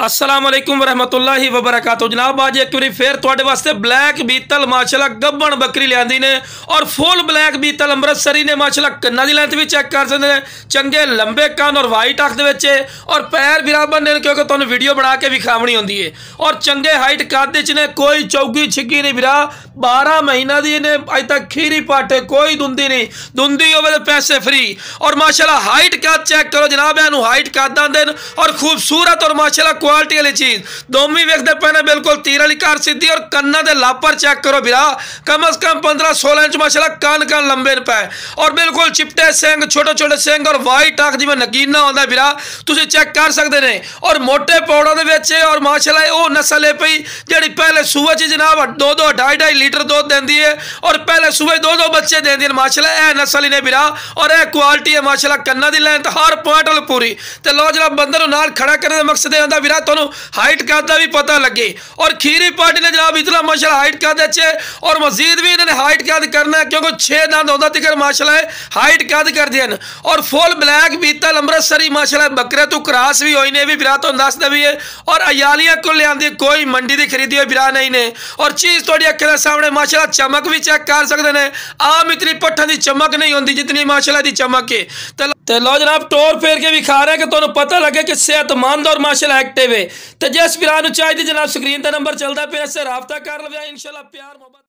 अस्सलाम वालेकुम वरहमतुल्लाहि वबरकातुहू। जनाब आज एक बार फिर तुहाडे वास्ते ब्लैक बीतल माशाल्लाह गब्बन बकरी लियांदी ने और फुल ब्लैक बीतल अमृतसरी ने माशाल्लाह कन्ना दी लेंथ भी चेक कर सकते हैं। चंगे लंबे कान और वाइट अख दे विच और पैर बराबर ने क्योंकि तुहानूं वीडियो बना के विखावनी होंदी है और चंगे हाइट कद च ने कोई चौगी छिग्गी नहीं बिरा 12 महीना दी ने अज तक खीरी पाटे कोई दुंदी नहीं, दुंदी होवे तो पैसे फ्री और माशाल्लाह हाइट कद चेक करो जनाब, इहनूं हाइट कद आंदे ने और खूबसूरत और माशाल्लाह क्वालिटी वाली चीज दोमी वेखते पे ने बिल्कुल तीर वाली कार सीधी और कन्ना दे लापर चेक करो बिरा कम से कम 15-16 इंच माशाल्लाह कान कान लंबे पे और बिल्कुल चिपटे सिंग छोटे छोटे सिंग और वाइट अख जिवें नगीना होंदा बिरा तुसीं चेक कर सकते ने और मोटे पौड़ों दे विच और माशाल्लाह वो नस्ल है पई जिहड़ी पहले सूबे च जनाब 2-2 2.5 लीटर दूध देंदी है और पहले सूबे 2-2 बच्चे देंदी है माशाल्लाह। यह नस्ल ही ने बिरा और यह क्वालिटी है माशाल्लाह कन्ना दी लेंथ हर पॉइंट वाल पूरी ते लो जनाब बंदे नूं नाल खड़ा करने का मकसद होंदा बिरा तुहानूं हाइट कद का भी पता लगे और खीरी पार्टी ने जनाब इतना माशाल्लाह हाइट कद अच्छे और मजीद भी इन्होंने हाइट कद करना है क्योंकि 6 दांत होता तिकर माशाल्लाह हाइट कद कर दिए और फुल ब्लैक बीतल अमृतसरी माशाल्लाह बकरे तो क्रॉस भी होई ने भी बिरा तो दस भी है और अयालियां को लियांदी कोई मंडी की खरीदी हुई बिरा नहीं ने और चीज़ थोड़ी अक्खें दे सामने माशाल्लाह चमक भी चेक कर सकते हैं। आम इतनी पट्ठा की चमक नहीं होती जितनी माशाल्लाह की चमक है तो लो जनाब टोर फेर के भी खा रहे हैं कि तुहानूं पता लगे कि सेहतमंद और माशाल्लाह एक्टिव है। तो जिस बिरा नूं चाहिए जनाब स्क्रीन पर नंबर चलता पे इससे राबता कर लवे इंशाल्लाह प्यार मोहब्बत।